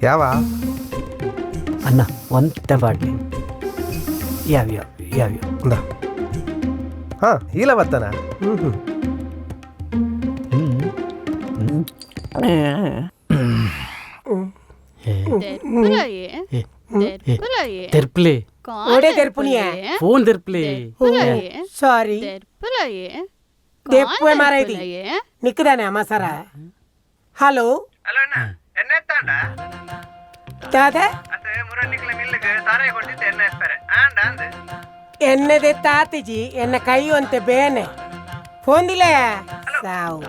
ಯಾವ ಅಣ್ಣ ಒಂತೆ ಬಾಡ್ಲಿ ಯಾವ್ಯಾವ ಯಾವ್ಯಾವ ಹಾಂ ಇಲ್ಲ ಬರ್ತಾನ తెర్పులే ఓడే తెరుపునియా ఫోన్ తెర్పులే సారీ ದೆಪ್ಪೆ ಮಾರೈದಿ ನಿಕ್ಕದಾನೆ ಅಮ್ಮ ಸರ ಹಲೋ ದಾದಾ ಎಣ್ಣೆದೆ ತಾತಿಜಿ ಎನ್ನ ಕೈ ಅಂತೆ ಬೇನೆ ಫೋನ್ ದಿಲೆ ಸಾವು